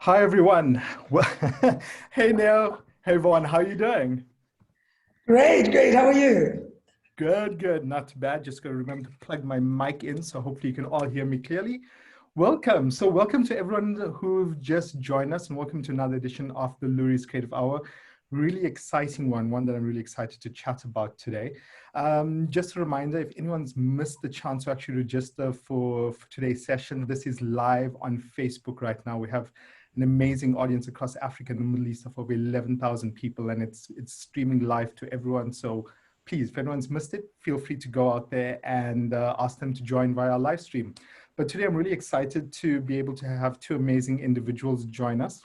Hi everyone. Well, hey Neil. Hey Vaughan, how are you doing? Great, great. How are you? Good, good. Not too bad. Just gotta remember to plug my mic in, so hopefully you can all hear me clearly. Welcome. So welcome to everyone who've just joined us, and welcome to another edition of the Loeries Creative Hour. Really exciting one that I'm really excited to chat about today. Just a reminder, if anyone's missed the chance to actually register for today's session, this is live on Facebook right now. We have an amazing audience across Africa and the Middle East of over 11,000 people, and it's streaming live to everyone. So please, if anyone's missed it, feel free to go out there and ask them to join via our live stream. But today I'm really excited to be able to have two amazing individuals join us.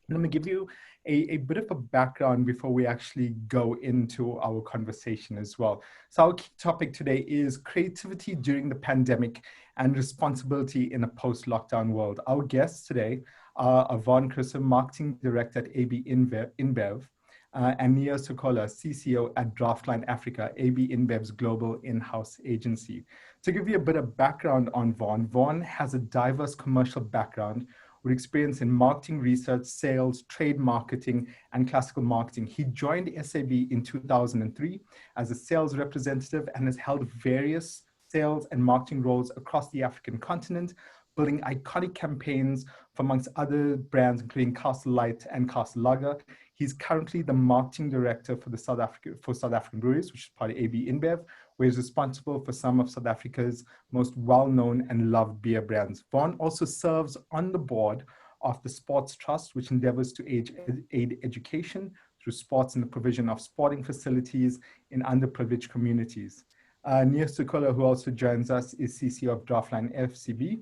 And I'm going to give you a bit of a background before we actually go into our conversation as well. So our key topic today is creativity during the pandemic and responsibility in a post-lockdown world. Our guests today are Vaughan Croeser, Marketing Director at ABInBev, and Neo Segola, CCO at Draftline Africa, ABInBev's global in-house agency. To give you a bit of background on Vaughan, Vaughan has a diverse commercial background with experience in marketing research, sales, trade marketing, and classical marketing. He joined SAB in 2003 as a sales representative and has held various sales and marketing roles across the African continent, building iconic campaigns for amongst other brands, including Castle Light and Castle Lager. He's currently the marketing director for South African breweries, which is part of ABInBev, where he's responsible for some of South Africa's most well-known and loved beer brands. Vaughan also serves on the board of the Sports Trust, which endeavors to aid education through sports and the provision of sporting facilities in underprivileged communities. Neo Segola, who also joins us, is CCO of Draftline FCB.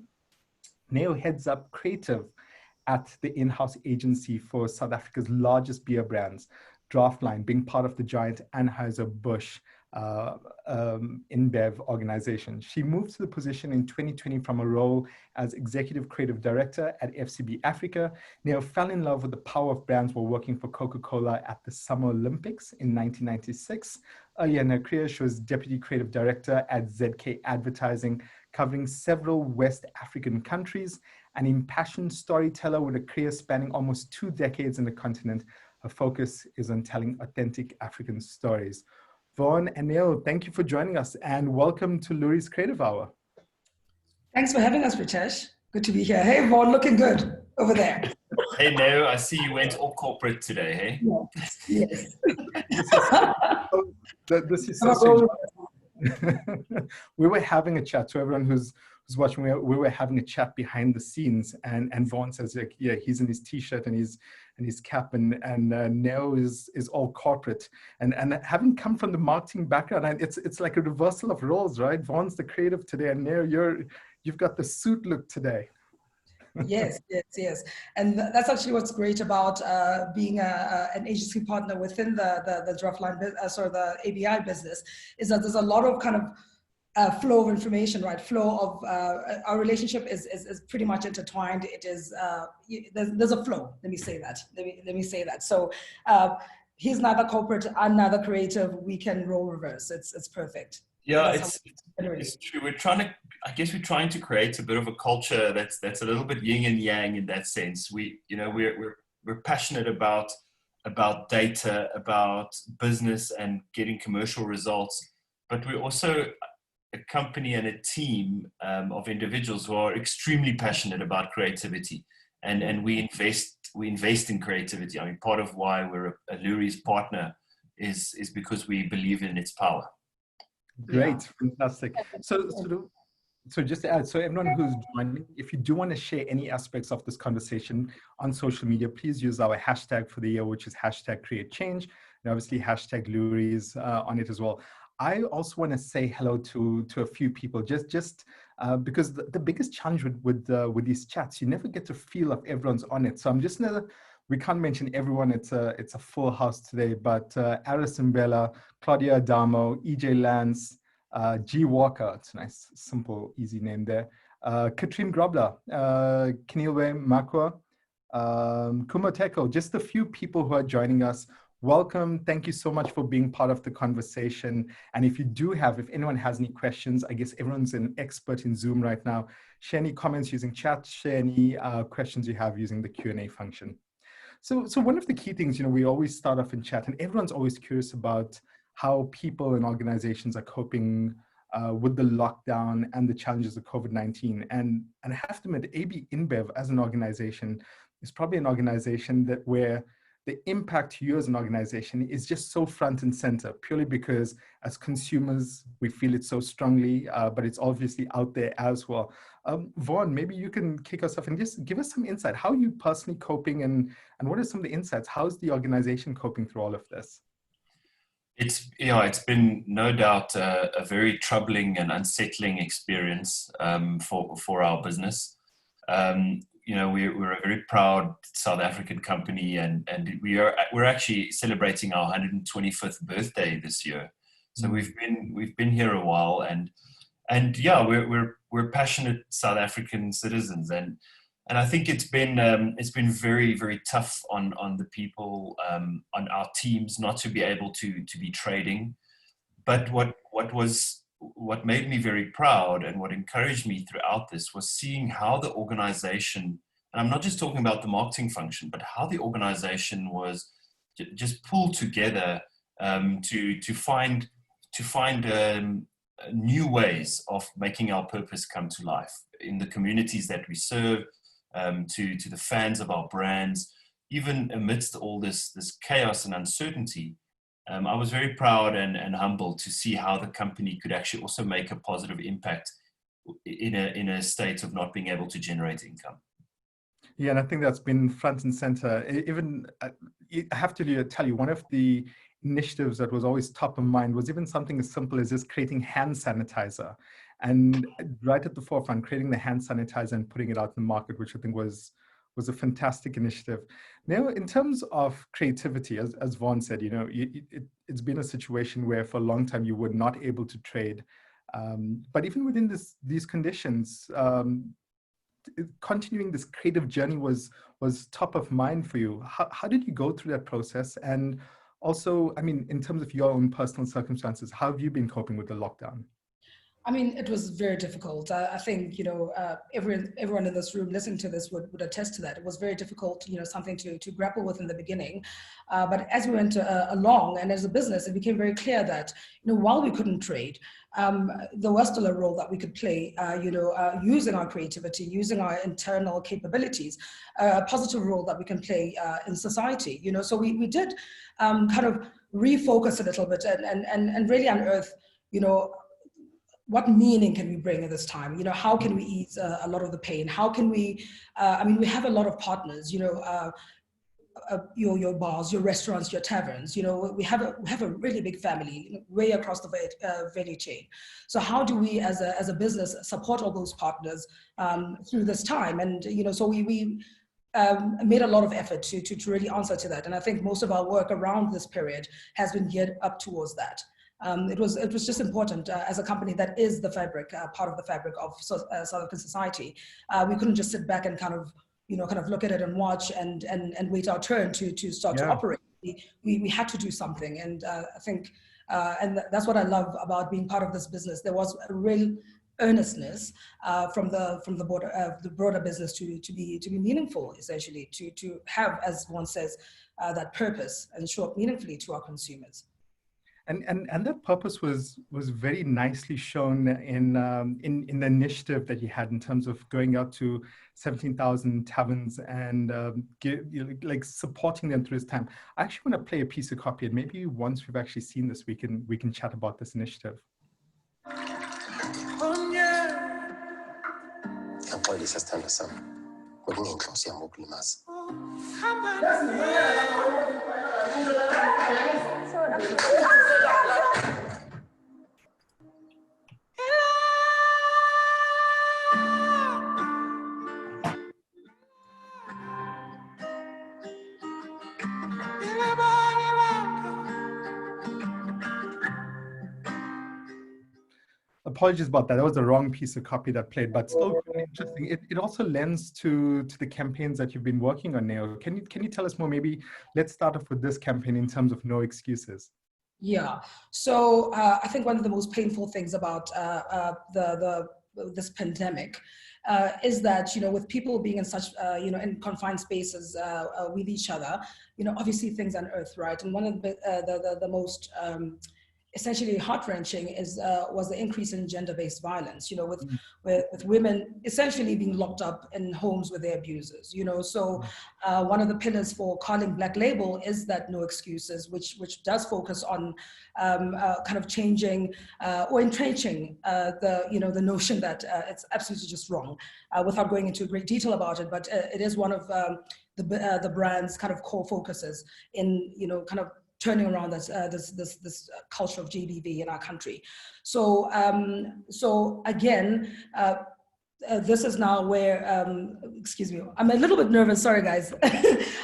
Neo heads up creative at the in-house agency for South Africa's largest beer brands, Draftline, being part of the giant Anheuser-Busch InBev organization. She moved to the position in 2020 from a role as Executive Creative Director at FCB Africa. Neo fell in love with the power of brands while working for Coca-Cola at the Summer Olympics in 1996. Earlier in her career, she was Deputy Creative Director at ZK Advertising, covering several West African countries. An impassioned storyteller with a career spanning almost 2 decades in the continent, her focus is on telling authentic African stories. Vaughan and Neil, thank you for joining us and welcome to Loeries Creative Hour. Thanks for having us, Preetesh. Good to be here. Hey, Vaughan, looking good over there. Hey, Neo, I see you went all corporate today, hey? Yes. This is so strange. We were having a chat, so everyone who's watching, we were having a chat behind the scenes, and Vaughan says, like, yeah, he's in his t-shirt and his cap, and Neo is all corporate, and having come from the marketing background, and it's like a reversal of roles, right? Vaughan's the creative today, and Neo, you've got the suit look today. Yes. And that's actually what's great about being an agency partner within the Draftline, the ABI business, is that there's a lot of kind of flow of information, right? Flow of our relationship is pretty much intertwined. It is there's a flow. Let me say that. So he's neither corporate, I'm neither creative. We can role reverse. It's perfect. Yeah, it's true. We're trying to create a bit of a culture that's a little bit yin and yang in that sense. We're passionate about data, about business and getting commercial results, but we're also a company and a team of individuals who are extremely passionate about creativity, and we invest in creativity. I mean, part of why we're a Loeries partner is because we believe in its power. Great, fantastic. So just to add, so everyone who's joining, if you do want to share any aspects of this conversation on social media, please use our hashtag for the year, which is #CreateChange, and obviously #Loeries on it as well. I also want to say hello to a few people, just because the biggest challenge with these chats, you never get to feel if everyone's on it. So I'm just gonna, we can't mention everyone. It's a full house today, but Alison Bella, Claudia Adamo, EJ Lance, G Walker, it's a nice, simple, easy name there. Katrine Grobler, Kiniwe Makwa, Kumoteko, just a few people who are joining us. welcome. Thank you so much for being part of the conversation. And if anyone has any questions, I guess everyone's an expert in Zoom right now. Share any comments using chat, share any questions you have using the Q&A function. So one of the key things, we always start off in chat, and everyone's always curious about how people and organizations are coping with the lockdown and the challenges of COVID-19. And I have to admit, ABInBev as an organization is probably an organization where the impact to you as an organization is just so front and center, purely because as consumers, we feel it so strongly, but it's obviously out there as well. Vaughan, maybe you can kick us off and just give us some insight. How are you personally coping, and what are some of the insights? How's the organization coping through all of this? It's been no doubt a very troubling and unsettling experience for our business. We're a very proud South African company, and we're actually celebrating our 125th birthday this year. So we've been here a while, and yeah, we're passionate South African citizens, and I think it's been very, very tough on the people on our teams not to be able to be trading. But what made me very proud and what encouraged me throughout this was seeing how the organization, and I'm not just talking about the marketing function, but how the organization was just pulled together to find new ways of making our purpose come to life in the communities that we serve, to the fans of our brands. Even amidst all this chaos and uncertainty, I was very proud and humbled to see how the company could actually also make a positive impact in a state of not being able to generate income. Yeah, and I think that's been front and center. Even I have to tell you, one of the initiatives that was always top of mind was even something as simple as just creating hand sanitizer, and right at the forefront, creating the hand sanitizer and putting it out in the market, which I think was a fantastic initiative. Now, in terms of creativity, as Vaughan said, it's been a situation where for a long time you were not able to trade. But even within these conditions, continuing this creative journey was top of mind for you. How did you go through that process? And also, I mean, in terms of your own personal circumstances, how have you been coping with the lockdown? I mean, it was very difficult. I think, everyone in this room listening to this would attest to that. It was very difficult, something to grapple with in the beginning. But as we went along, and as a business, it became very clear that, while we couldn't trade, there was still a role that we could play, using our creativity, using our internal capabilities, a positive role that we can play in society. So we did kind of refocus a little bit and really unearth, what meaning can we bring at this time? How can we ease a lot of the pain? How can we, we have a lot of partners, your bars, your restaurants, your taverns, we have a really big family way across the value chain. So how do we as a business support all those partners through this time? And, so we made a lot of effort to really answer to that. And I think most of our work around this period has been geared up towards that. It was just important as a company that is the fabric, part of the fabric of South African society. We couldn't just sit back and kind of look at it and watch and wait our turn to start to operate. We had to do something, and I think, and that's what I love about being part of this business. There was a real earnestness from the broader business to be meaningful, essentially, to have, as one says, that purpose and show up meaningfully to our consumers. And that purpose was very nicely shown in the initiative that you had in terms of going out to 17,000 taverns and supporting them through this time. I actually want to play a piece of copy, and maybe once we've actually seen this, we can chat about this initiative. apologies about that. That was the wrong piece of copy that played, but still quite interesting. It also lends to the campaigns that you've been working on, Neo. Can you tell us more? Maybe let's start off with this campaign in terms of No Excuses. Yeah. So I think one of the most painful things about this pandemic is that, you know, with people being in such, you know, in confined spaces with each other, you know, obviously things unearth, right? And one of the most essentially heart-wrenching was the increase in gender-based violence, you know, with women essentially being locked up in homes with their abusers, you know. So one of the pillars for Carling Black Label is that No Excuses, which does focus on kind of changing or entrenching the notion that it's absolutely just wrong, without going into great detail about it. But it is one of the brand's kind of core focuses in, you know, kind of turning around this culture of GBV in our country. So again, this is now where, excuse me, I'm a little bit nervous, sorry guys.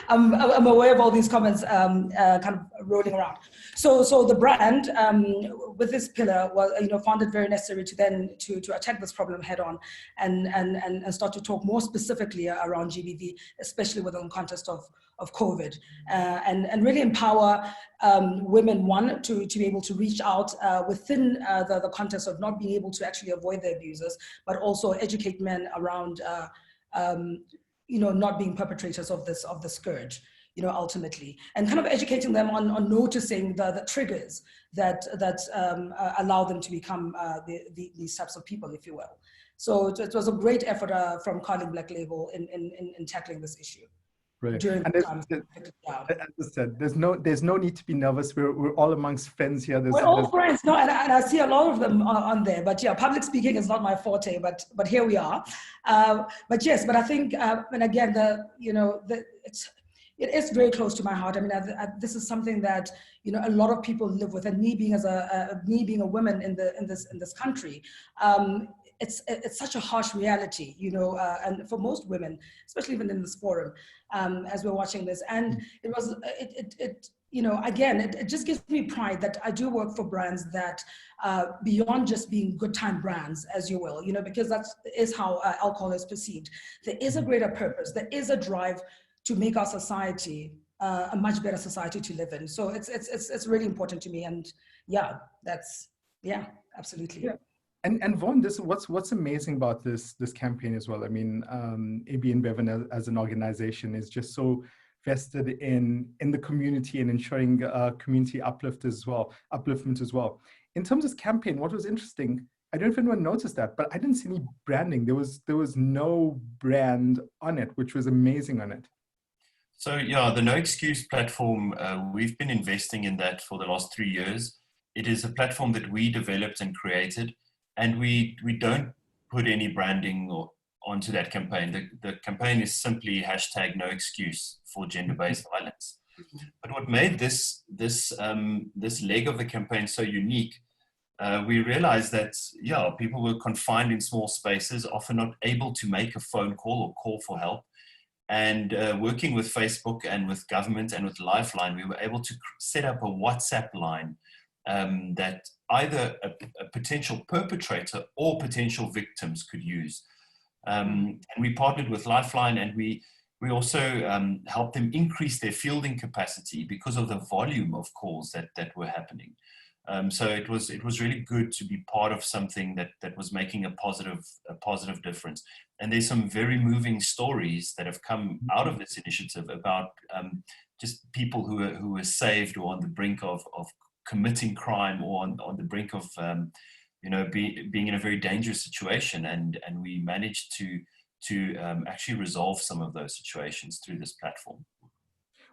I'm aware of all these comments kind of rolling around. So the brand with this pillar was, you know, found it very necessary to then to attack this problem head on and start to talk more specifically around GBV, especially within the context of COVID, and really empower women, one, to be able to reach out within the context of not being able to actually avoid the abusers, but also educate men around, you know, not being perpetrators of the scourge, you know, ultimately, and kind of educating them on noticing the triggers that allow them to become these types of people, if you will. So it was a great effort from Carling Black Label in tackling this issue. Right. And as I said, there's no need to be nervous. We're all amongst friends here. We're all friends. No, and I see a lot of them on there. But yeah, public speaking is not my forte. But here we are. But yes, but I think, and again, it is very close to my heart. I mean, this is something that, you know, a lot of people live with, and me being a woman in this country. It's such a harsh reality, you know, and for most women, especially even in this forum, as we're watching this. And it you know, again, it just gives me pride that I do work for brands that beyond just being good time brands, as you will, you know, because that is how alcohol is perceived. There is a greater purpose. There is a drive to make our society a much better society to live in. So it's really important to me. And yeah, absolutely. Yeah. And Vaughan, what's amazing about this campaign as well. I mean, ABInBev as an organization is just so vested in the community and ensuring community upliftment as well. In terms of this campaign, what was interesting, I don't know if anyone noticed that, but I didn't see any branding. There was no brand on it, which was amazing on it. So yeah, the No Excuse platform, we've been investing in that for the last 3 years. It is a platform that we developed and created. And we don't put any branding onto that campaign. The campaign is simply #No Excuse for gender-based violence. But what made this leg of the campaign so unique, we realized that people were confined in small spaces, often not able to make a phone call or call for help. And working with Facebook and with government and with Lifeline, we were able to set up a WhatsApp line that either a potential perpetrator or potential victims could use. And we partnered with Lifeline, and we also helped them increase their fielding capacity because of the volume of calls that were happening. So it was really good to be part of something that was making a positive difference. And there's some very moving stories that have come out of this initiative about just people who were saved or on the brink of committing crime or on the brink of being in a very dangerous situation, and we managed to actually resolve some of those situations through this platform.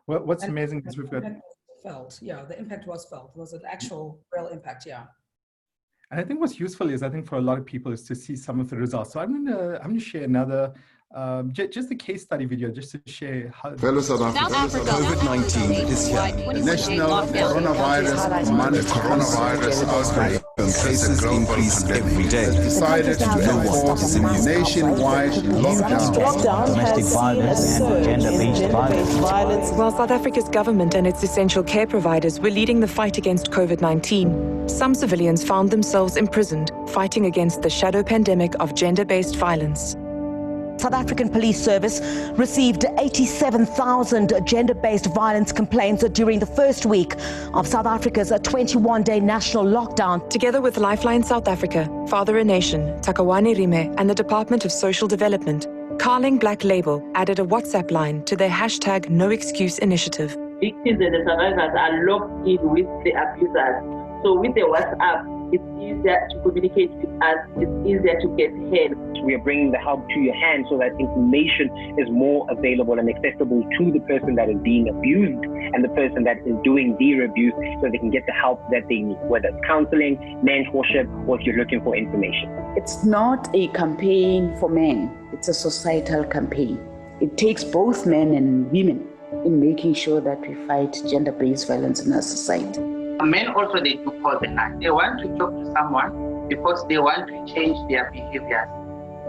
Well, what's amazing is we've got the impact was felt. It was an actual real impact. And I think what's useful is, I think for a lot of people, is to see some of the results. So I'm gonna share another just a case study video, just to share how fellow South Africans, COVID-19 is here. The national coronavirus outbreak cases increase every day. Decided to enforce a nationwide lockdown. Domestic violence and gender-based violence. While South Africa's government and its essential care providers were leading the fight against COVID-19, some civilians found themselves imprisoned, fighting against the shadow pandemic of gender-based violence. South African Police Service received 87,000 gender-based violence complaints during the first week of South Africa's 21-day national lockdown. Together with Lifeline South Africa, Father a Nation, Takawani Rime, and the Department of Social Development, Carling Black Label added a WhatsApp line to their hashtag No Excuse initiative. Victims and the survivors are locked in with the abusers. So with the WhatsApp, it's easier to communicate with us, it's easier to get help. We are bringing the help to your hand so that information is more available and accessible to the person that is being abused and the person that is doing their abuse, so they can get the help that they need, whether it's counseling, mentorship, or if you're looking for information. It's not a campaign for men, it's a societal campaign. It takes both men and women in making sure that we fight gender-based violence in our society. Men also, they do call the line. They want to talk to someone because they want to change their behaviors.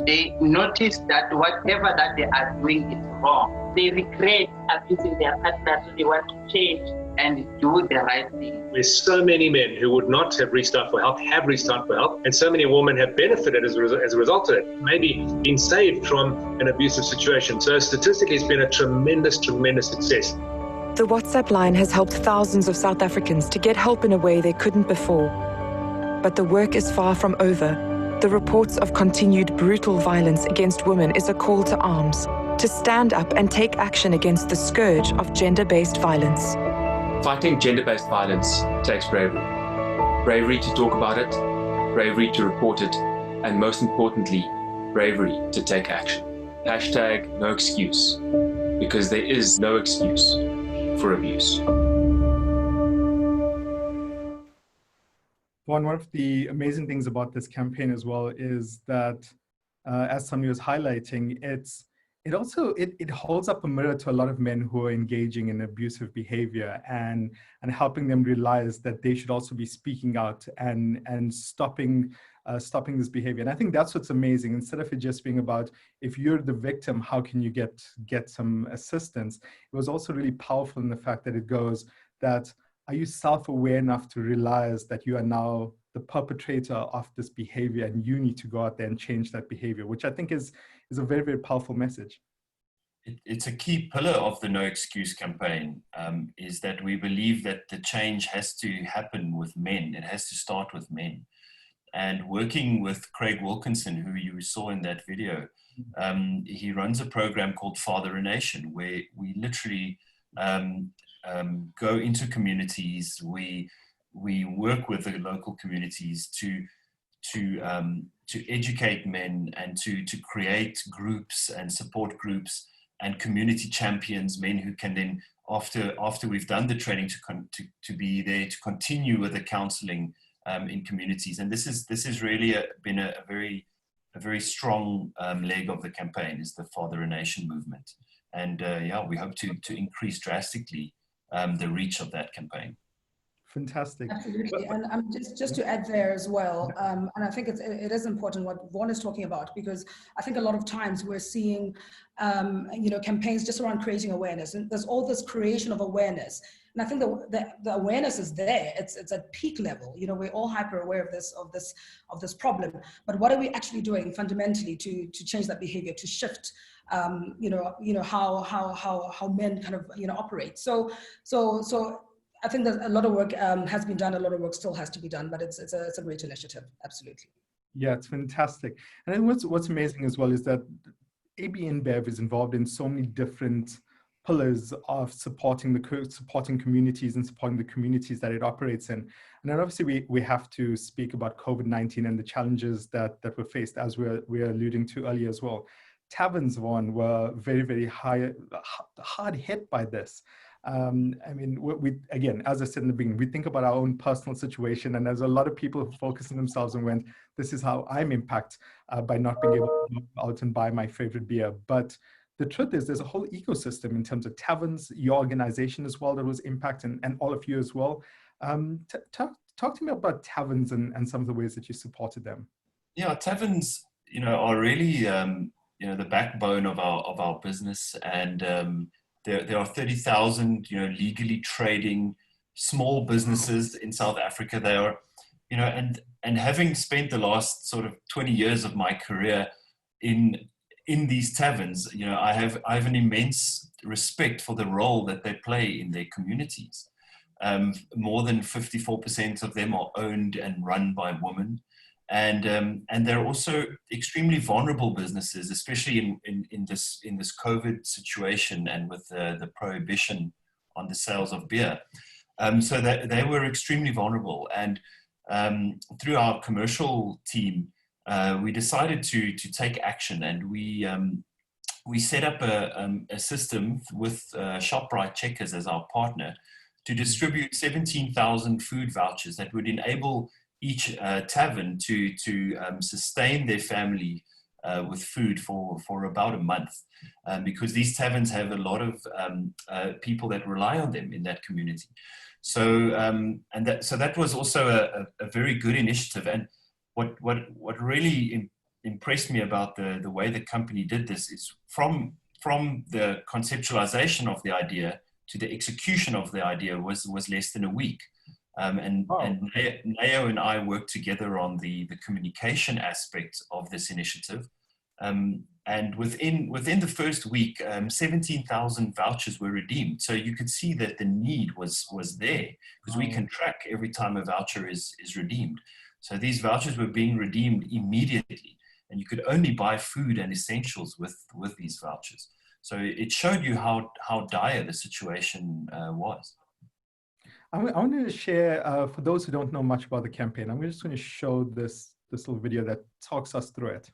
They notice that whatever that they are doing is wrong. They regret abusing their partner, so they want to change and do the right thing. There's so many men who would not have reached out for help, have reached out for help, and so many women have benefited as a result of it, maybe been saved from an abusive situation. So statistically, it's been a tremendous, tremendous success. The WhatsApp line has helped thousands of South Africans to get help in a way they couldn't before. But the work is far from over. The reports of continued brutal violence against women is a call to arms, to stand up and take action against the scourge of gender-based violence. Fighting gender-based violence takes bravery. Bravery to talk about it, bravery to report it, and most importantly, bravery to take action. Hashtag no excuse, because there is no excuse for abuse. One of the amazing things about this campaign as well is that, as Sami was highlighting, it holds up a mirror to a lot of men who are engaging in abusive behavior and helping them realize that they should also be speaking out and stopping this behavior. And I think that's what's amazing. Instead of it just being about, if you're the victim, how can you get some assistance? It was also really powerful in the fact that it goes that, are you self-aware enough to realize that you are now the perpetrator of this behavior and you need to go out there and change that behavior, which I think is a very, very powerful message. It's a key pillar of the No Excuse campaign, is that we believe that the change has to happen with men. It has to start with men. And working with Craig Wilkinson, who you saw in that video, he runs a program called Father a Nation, where we literally go into communities. We work with the local communities to educate men and to create groups and support groups and community champions, men who can then, after we've done the training, to be there to continue with the counseling in communities. And this is really been a very strong leg of the campaign, is the Father a Nation movement. And we hope to increase drastically the reach of that campaign. Fantastic. Absolutely, and just to add there as well, and I think it is important what Vaughan is talking about, because I think a lot of times we're seeing, campaigns just around creating awareness, and there's all this creation of awareness, and I think the awareness is there. It's at peak level. We're all hyper aware of this problem, but what are we actually doing fundamentally to change that behavior, to shift, how men kind of operate. So I think that a lot of work has been done. A lot of work still has to be done, but it's a great initiative. Absolutely. Yeah, it's fantastic. And then what's amazing as well is that ABInBev is involved in so many different pillars of supporting communities and supporting the communities that it operates in. And then obviously we have to speak about COVID-19 and the challenges that were faced, as we're alluding to earlier as well. Taverns, Vaughan, were very, very hard hit by this. We again, as I said in the beginning, we think about our own personal situation, and there's a lot of people who focus on themselves and went, this is how I'm impacted by not being able to go out and buy my favorite beer. But the truth is, there's a whole ecosystem in terms of taverns, your organization as well, that was impacted, and all of you as well. talk to me about taverns and some of the ways that you supported them. Yeah, taverns, are really, the backbone of our business, and there are 30,000, legally trading small businesses in South Africa. They are, and having spent the last sort of 20 years of my career in these taverns, I have an immense respect for the role that they play in their communities. More than 54% of them are owned and run by women. And they're also extremely vulnerable businesses, especially in this COVID situation and with the prohibition on the sales of beer. So that they were extremely vulnerable. And through our commercial team, we decided to take action, and we set up a system with ShopRite Checkers as our partner to distribute 17,000 food vouchers that would enable each tavern to sustain their family with food for about a month, because these taverns have a lot of people that rely on them in that community. So that was also a very good initiative. And what really impressed me about the way the company did this is from the conceptualization of the idea to the execution of the idea was less than a week. And Neo and I worked together on the communication aspect of this initiative. And within the first week, 17,000 vouchers were redeemed. So you could see that the need was there, because we can track every time a voucher is redeemed. So these vouchers were being redeemed immediately, and you could only buy food and essentials with these vouchers. So it showed you how dire the situation was. I want to share, for those who don't know much about the campaign, I'm just going to show this little video that talks us through it.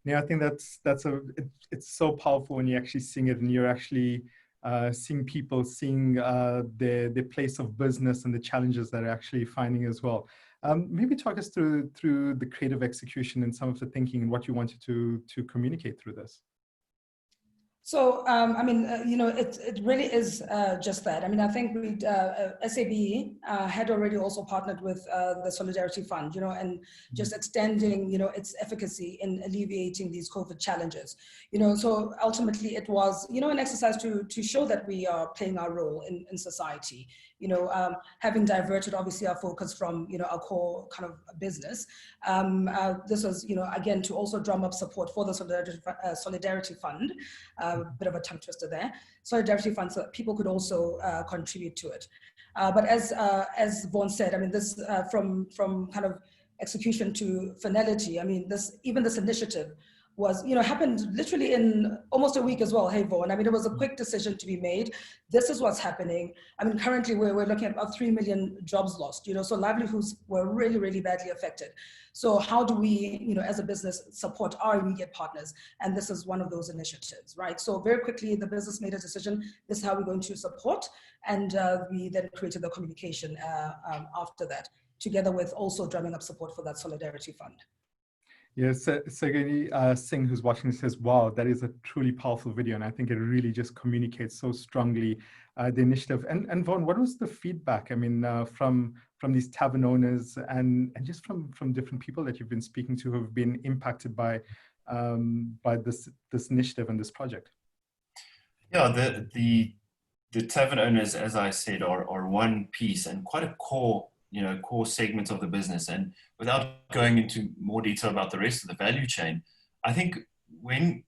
Yeah, I think it's so powerful when you actually sing it and you're actually seeing people seeing their place of business and the challenges that they're actually finding as well. Maybe talk us through the creative execution and some of the thinking and what you wanted to communicate through this. So, I mean, it really is just that. I mean, I think SAB had already also partnered with the Solidarity Fund, and just extending, its efficacy in alleviating these COVID challenges. So ultimately it was, an exercise to show that we are playing our role in society. Having diverted obviously our focus from, our core kind of business. This was, again, to also drum up support for the Solidarity Fund. Bit of a tongue twister there. Solidarity Fund, so that people could also contribute to it. But as Vaughan said, I mean, this from kind of execution to finality. I mean, this initiative was, happened literally in almost a week as well. Hey, Vaughan. I mean, it was a quick decision to be made. This is what's happening. I mean, currently we're looking at about 3 million jobs lost, so livelihoods were really, really badly affected. So how do we, as a business, support our immediate partners? And this is one of those initiatives, right? So very quickly, the business made a decision. This is how we're going to support. And we then created the communication after that, together with also drumming up support for that Solidarity Fund. Yes, Segani Singh, who's watching this, says, wow, that is a truly powerful video. And I think it really just communicates so strongly the initiative. And Vaughan, what was the feedback? I mean, from these tavern owners and just from different people that you've been speaking to who have been impacted by this initiative and this project? Yeah, the tavern owners, as I said, are one piece and quite a core segment of the business. And without going into more detail about the rest of the value chain, I think when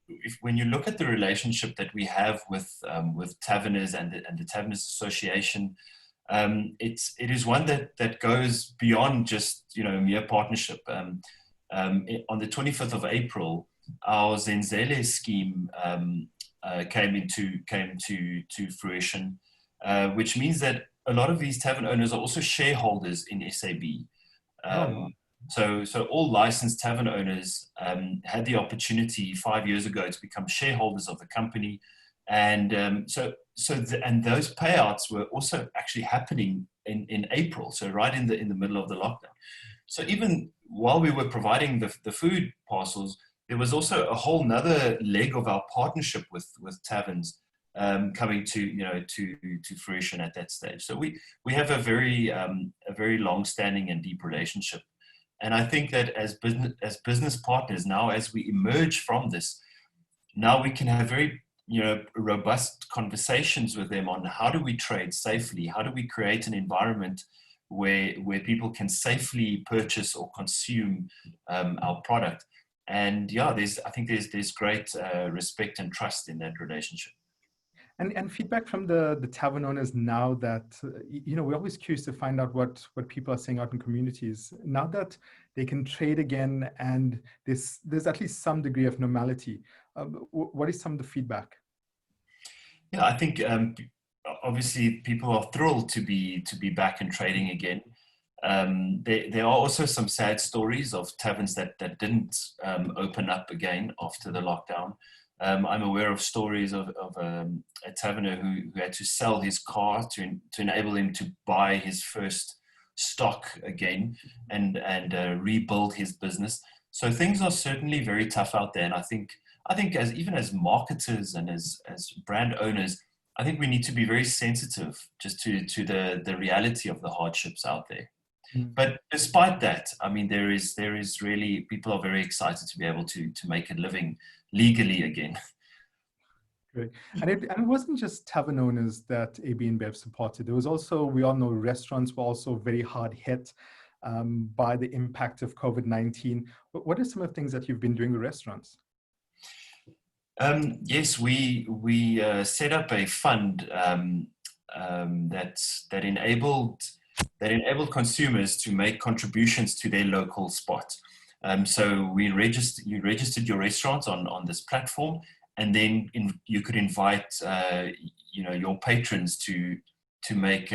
you look at the relationship that we have with taverners and the Taverners Association, it is one that goes beyond just mere partnership. On the 25th of April, our Zenzele scheme came to fruition, which means that a lot of these tavern owners are also shareholders in SAB. So all licensed tavern owners had the opportunity 5 years ago to become shareholders of the company, and and those payouts were also actually happening in April, so right in the middle of the lockdown. So even while we were providing the food parcels, there was also a whole nother leg of our partnership with taverns coming to fruition at that stage. So we have a very long-standing and deep relationship. And I think that as business partners now, as we emerge from this, now we can have very robust conversations with them on how do we trade safely, how do we create an environment where people can safely purchase or consume our product. And I think there's great respect and trust in that relationship. And feedback from the tavern owners now that, we're always curious to find out what people are saying out in communities. Now that they can trade again and there's at least some degree of normality, what is some of the feedback? Yeah, I think obviously people are thrilled to be back and trading again. There are also some sad stories of taverns that didn't open up again after the lockdown. I'm aware of stories of a taverner who had to sell his car to enable him to buy his first stock again and rebuild his business. So things are certainly very tough out there. And I think even as marketers and as brand owners, I think we need to be very sensitive just to the reality of the hardships out there. But despite that, I mean, there is really, people are very excited to be able to make a living legally again. Great. And it wasn't just tavern owners that ABInBev supported. There was also, we all know restaurants were also very hard hit by the impact of COVID-19. What are some of the things that you've been doing with restaurants? Yes, we set up a fund that enabled consumers to make contributions to their local spot. So you registered your restaurant on this platform, and then you could invite your patrons to make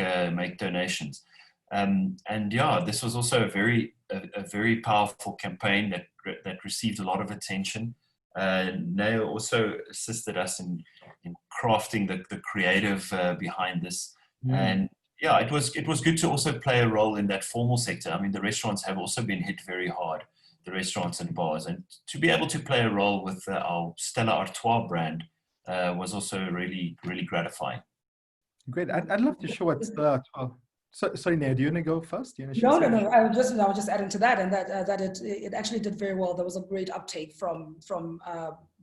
donations. This was also a very powerful campaign that received a lot of attention. Neo also assisted us in crafting the creative behind this. And it was good to also play a role in that formal sector. I mean, the restaurants have also been hit very hard, the restaurants and bars, and to be able to play a role with our Stella Artois brand was also really, really gratifying. Great. I'd love to show what Stella Artois. Sorry, Neo, do you want to go first? No. I was just adding to that, and that it actually did very well. There was a great uptake from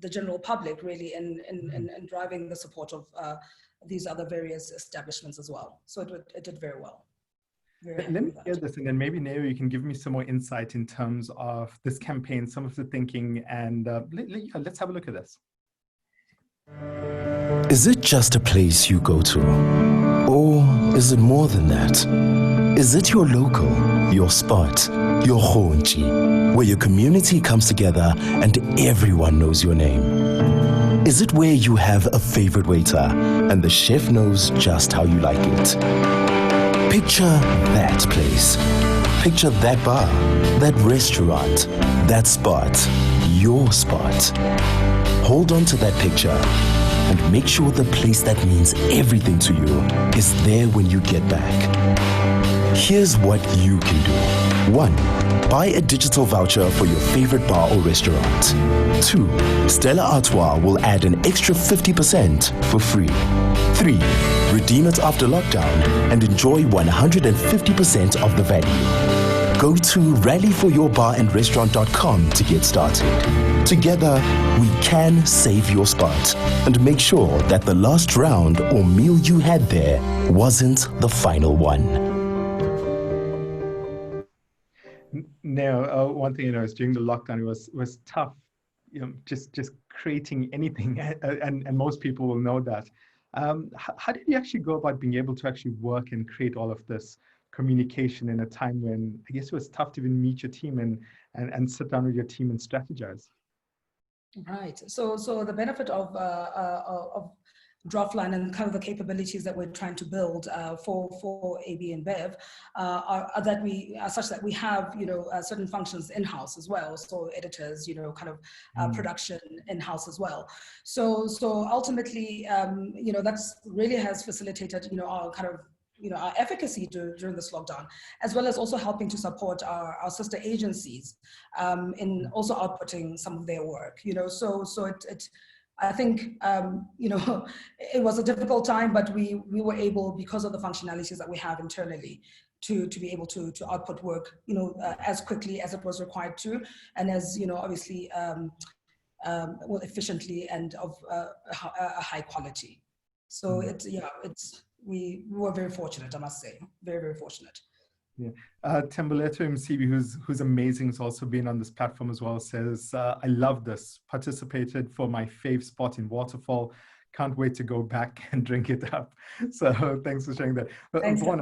the general public, really, in driving the support of these other various establishments as well. So it did very well. Let me hear this, and then maybe Neo, you can give me some more insight in terms of this campaign, some of the thinking, and let's have a look at this. Is it just a place you go to? Or is it more than that? Is it your local, your spot, your honchi, where your community comes together and everyone knows your name? Is it where you have a favorite waiter and the chef knows just how you like it? Picture that place. Picture that bar, that restaurant, that spot, your spot. Hold on to that picture and make sure the place that means everything to you is there when you get back. Here's what you can do. 1. Buy a digital voucher for your favorite bar or restaurant. 2. Stella Artois will add an extra 50% for free. 3. Redeem it after lockdown and enjoy 150% of the value. go to rallyforyourbarandrestaurant.com to get started. Together, we can save your spot and make sure that the last round or meal you had there wasn't the final one. Now, one thing, is during the lockdown, it was tough, just creating anything, and most people will know that. How did you actually go about being able to actually work and create all of this communication in a time when I guess it was tough to even meet your team and sit down with your team and strategize? Right. So the benefit of Draftline and kind of the capabilities that we're trying to build for ABInBev are that we are such that we have certain functions in-house as well. So editors, kind of production in-house as well. So ultimately, that's really has facilitated our kind of our efficacy during this lockdown, as well as also helping to support our sister agencies in also outputting some of their work. I think, it was a difficult time, but we were able, because of the functionalities that we have internally, to be able to output work, as quickly as it was required to, and as, obviously, well, efficiently and of a high quality. So we were very fortunate, I must say, very, very fortunate. Yeah, Temboleto Msibi, who's amazing, has also been on this platform as well, says, I love this, participated for my fave spot in Waterfall, can't wait to go back and drink it up. So thanks for sharing that. Thanks. Vaughan,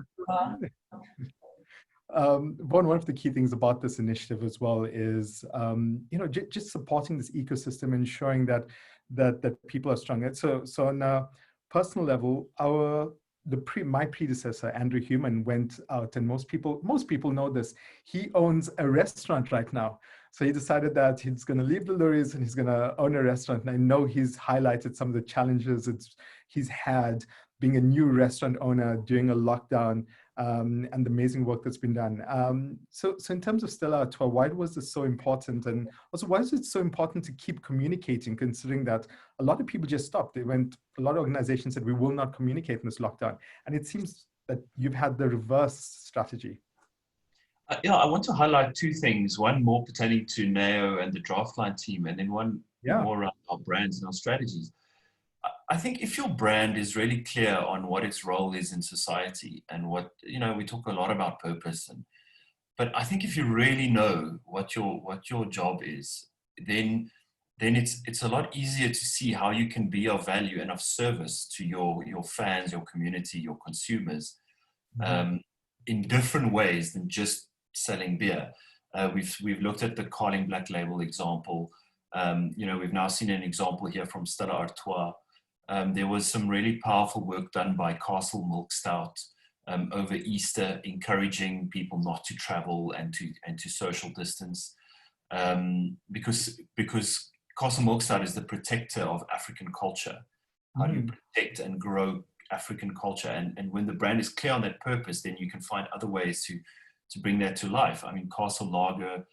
one of the key things about this initiative as well is, just supporting this ecosystem, ensuring that people are strong. So on a personal level, my predecessor, Andrew Human, went out, and most people know this. He owns a restaurant right now. So he decided that he's going to leave the Loeries and he's going to own a restaurant. And I know he's highlighted some of the challenges he's had being a new restaurant owner during a lockdown, and the amazing work that's been done. So in terms of Stella Artois, why was this so important? And also, why is it so important to keep communicating, considering that a lot of people just stopped? A lot of organizations said, we will not communicate in this lockdown. And it seems that you've had the reverse strategy. I want to highlight two things, one more pertaining to Neo and the Draftline team, and then one more around our brands and our strategies. I think if your brand is really clear on what its role is in society and what, we talk a lot about purpose, but I think if you really know what your job is, then it's a lot easier to see how you can be of value and of service to your fans, your community, your consumers, in different ways than just selling beer. We've looked at the Carling Black Label example. We've now seen an example here from Stella Artois. There was some really powerful work done by Castle Milk Stout over Easter, encouraging people not to travel and to social distance, because Castle Milk Stout is the protector of African culture. How do you protect and grow African culture? And when the brand is clear on that purpose, then you can find other ways to bring that to life. I mean, Castle Lager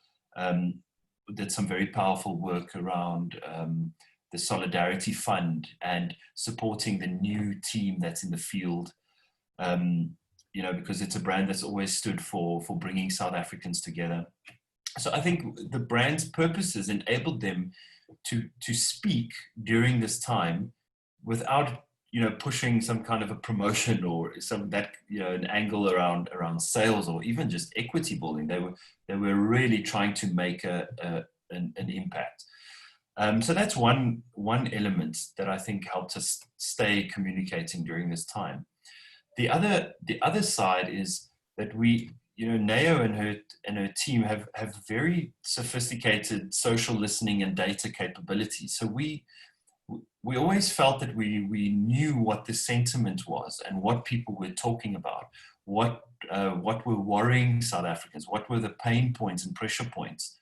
did some very powerful work around the Solidarity Fund and supporting the new team that's in the field, because it's a brand that's always stood for bringing South Africans together. So I think the brand's purposes enabled them to speak during this time without pushing some kind of a promotion or an angle around sales or even just equity building. They were really trying to make an impact. So that's one element that I think helped us stay communicating during this time. The other side is that Neo and her team have very sophisticated social listening and data capabilities. So we always felt that we knew what the sentiment was and what people were talking about, what were worrying South Africans, what were the pain points and pressure points.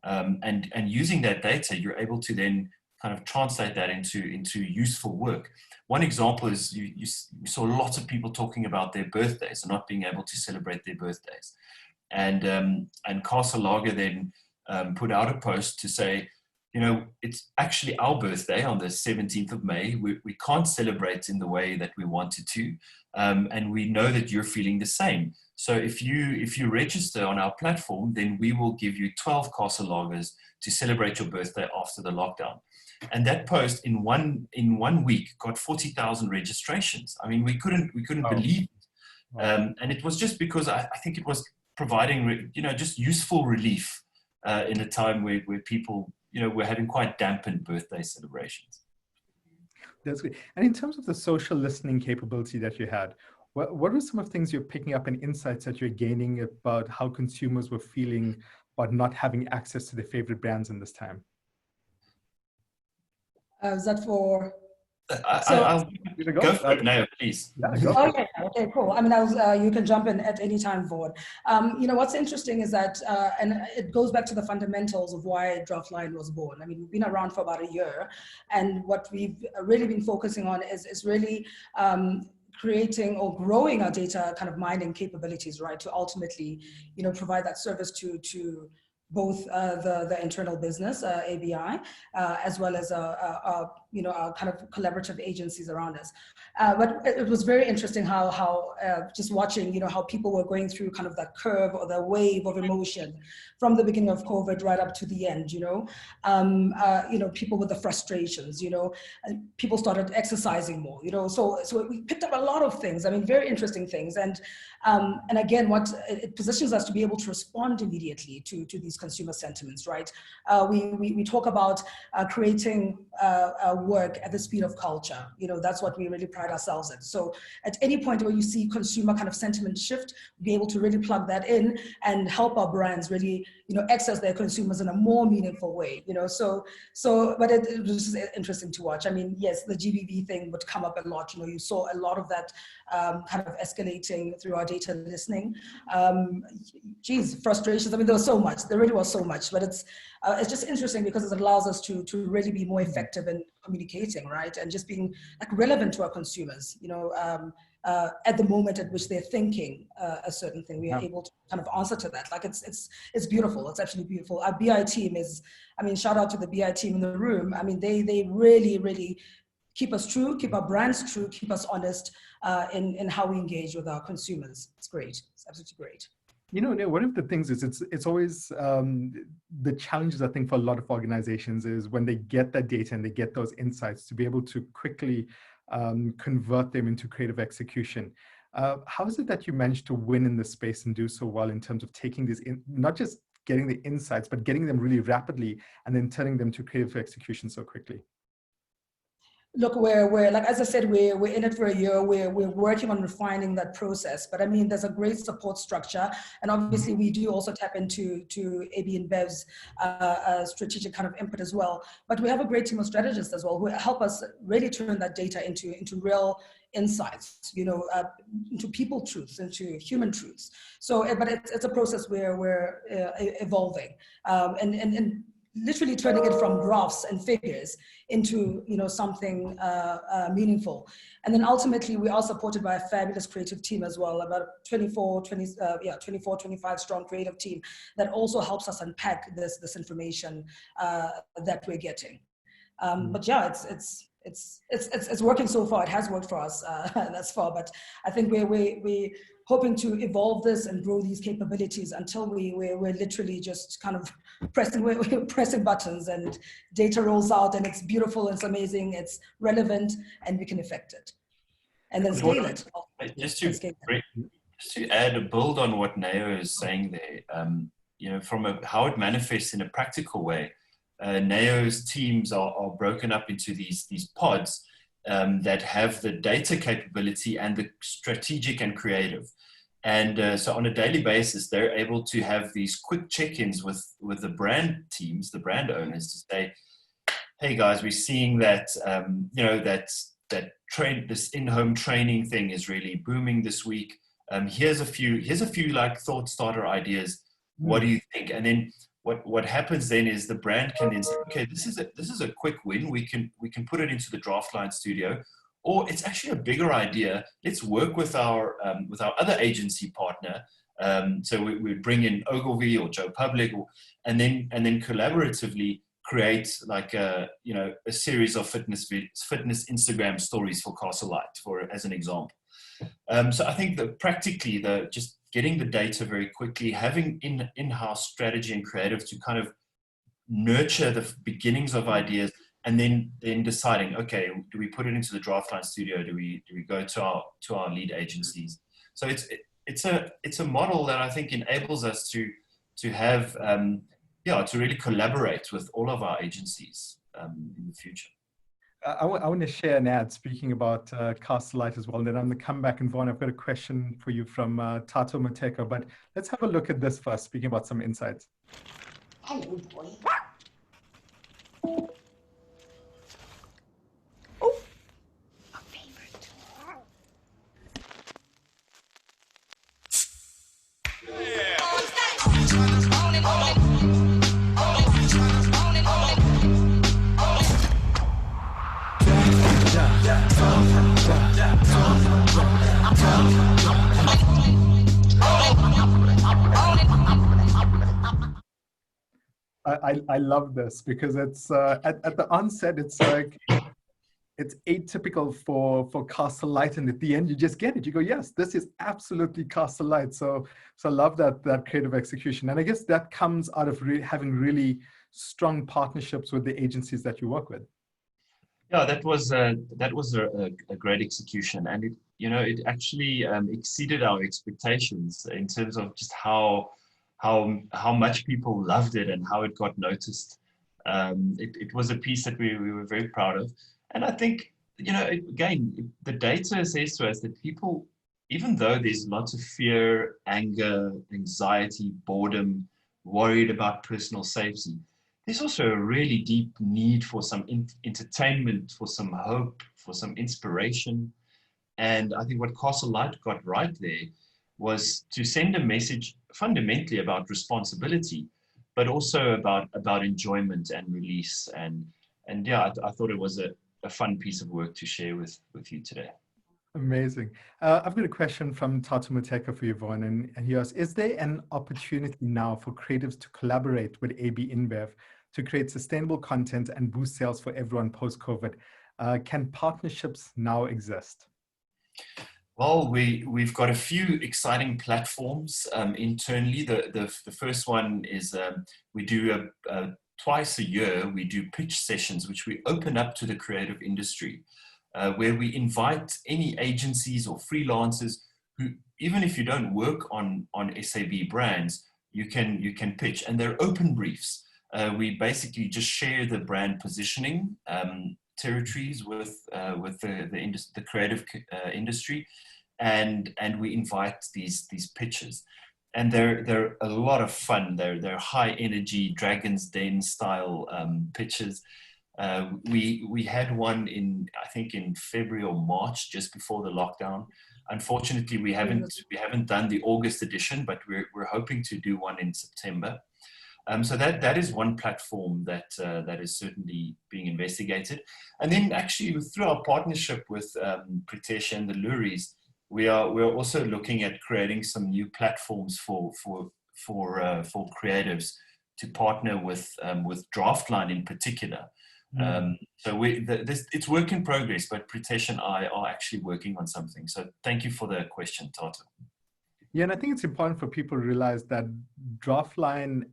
And using that data, you're able to then kind of translate that into useful work. One example is you saw lots of people talking about their birthdays and not being able to celebrate their birthdays. And Castle Lager then put out a post to say, you know, it's actually our birthday on the 17th of May. We can't celebrate in the way that we wanted to. And we know that you're feeling the same. So if you register on our platform, then we will give you 12 castle lagers to celebrate your birthday after the lockdown. And that post in one week got 40,000 registrations. I mean, we couldn't believe it. And it was just because I think it was providing, you know, just useful relief in a time where people, you know, were having quite dampened birthday celebrations. That's great. And in terms of the social listening capability that you had, what were some of the things you're picking up and insights that you're gaining about how consumers were feeling about not having access to their favorite brands in this time? Is that for? I'll go for it now, please. Yeah, Okay, cool. I mean, you can jump in at any time, Vaughan. You know, what's interesting is that, and it goes back to the fundamentals of why Draftline was born. I mean, we've been around for about a year, and what we've really been focusing on is really creating or growing our data kind of mining capabilities, right, to ultimately, you know, provide that service to both the internal business, ABI, as well as you know, our kind of collaborative agencies around us. But it was very interesting how just watching, you know, how people were going through kind of that curve or the wave of emotion from the beginning of COVID right up to the end, you know. You know, people with the frustrations, you know, and people started exercising more, you know. So we picked up a lot of things. I mean, very interesting things. And again, what it positions us to be able to respond immediately to these consumer sentiments, right? We talk about creating work at the speed of culture. You know, that's what we really pride ourselves in. So at any point where you see consumer kind of sentiment shift, be able to really plug that in and help our brands really, you know, access their consumers in a more meaningful way, you know. But it was just interesting to watch. I mean, yes, the GBV thing would come up a lot. You know, you saw a lot of that kind of escalating through our data listening. Geez, frustrations. I mean, there was so much. There really was so much. But it's just interesting because it allows us to really be more effective in communicating, right, and just being like relevant to our consumers. You know, at the moment at which they're thinking a certain thing, we are able to kind of answer to that. Like it's beautiful. It's actually beautiful. Our BI team is, I mean, shout out to the BI team in the room. I mean, they really keep us true, keep our brands true, keep us honest in how we engage with our consumers. It's great. It's absolutely great. You know, one of the things is it's always the challenges, I think, for a lot of organizations is when they get that data and they get those insights to be able to quickly convert them into creative execution. How is it that you managed to win in this space and do so well in terms of taking these in, not just getting the insights, but getting them really rapidly and then turning them to creative execution so quickly? Look, we're like, as I said, we're in it for a year. We're working on refining that process. But I mean, there's a great support structure. And obviously we do also tap into ABInBev's strategic kind of input as well. But we have a great team of strategists as well who help us really turn that data into real insights, you know, into people truths, into human truths. So, but it's a process where we're evolving and literally turning it from graphs and figures into, you know, something meaningful. And then ultimately we are supported by a fabulous creative team as well, about 24, 25 strong creative team that also helps us unpack this information that we're getting. But yeah, it's working so far. It has worked for us thus far, but I think we're hoping to evolve this and grow these capabilities until we're literally just kind of pressing buttons and data rolls out and it's beautiful, it's amazing, it's relevant, and we can affect it. And then scale it. Just to add a build on what Neo is saying there, you know, from how it manifests in a practical way. Neo's teams are broken up into these pods that have the data capability and the strategic and creative. And so on a daily basis, they're able to have these quick check-ins with the brand teams, the brand owners, to say, hey guys, we're seeing that, you know, this in-home training thing is really booming this week. Here's a few like thought starter ideas. What do you think? And then what happens then is the brand can then say, okay, this is a quick win. We can put it into the Draftline studio, or it's actually a bigger idea. Let's work with our other agency partner. So we bring in Ogilvy or Joe Public, and then collaboratively create like a series of fitness Instagram stories for Castlelight, as an example. So I think that practically just getting the data very quickly, having in-house strategy and creative to kind of nurture the beginnings of ideas, and then deciding, okay, do we put it into the Draftline studio? Do we go to our lead agencies? So it's a model that I think enables us to have to really collaborate with all of our agencies in the future. I want to share an ad speaking about Castlelight as well, and then I'm going to come back. And Vaughan, I've got a question for you from Tato Mateko, but let's have a look at this first, speaking about some insights. Hello, boy. I love this because it's at the onset, it's like, it's atypical for Castlelight, and at the end you just get it. You go, yes, this is absolutely Castlelight. So I love that creative execution, and I guess that comes out of having really strong partnerships with the agencies that you work with. Yeah, that was a great execution, and it actually exceeded our expectations in terms of just how much people loved it and how it got noticed. It was a piece that we were very proud of. And I think, again, the data says to us that people, even though there's lots of fear, anger, anxiety, boredom, worried about personal safety, there's also a really deep need for some entertainment, for some hope, for some inspiration. And I think what Castlelight got right there was to send a message fundamentally about responsibility, but also about enjoyment and release. And yeah, I thought it was a fun piece of work to share with you today. Amazing. I've got a question from Tato Mateka for you, Vaughan, and he asks, is there an opportunity now for creatives to collaborate with ABInBev to create sustainable content and boost sales for everyone post-COVID? Can partnerships now exist? Well, we've got a few exciting platforms internally. The first one is we do twice a year, we do pitch sessions, which we open up to the creative industry, where we invite any agencies or freelancers who, even if you don't work on SAB brands, you can pitch, and they're open briefs. We basically just share the brand positioning territories with the creative industry, and we invite these pitches, and they're a lot of fun. They're high energy Dragon's Den style pitches. We had one I think in February or March, just before the lockdown. Unfortunately, we haven't done the August edition, but we're hoping to do one in September. So that is one platform that is certainly being investigated. And then actually through our partnership with Preetesh and the Loeries, we're also looking at creating some new platforms for creatives to partner with Draftline in particular. So it's work in progress, but Preetesh and I are actually working on something. So thank you for the question, Tato. Yeah, and I think it's important for people to realize that Draftline,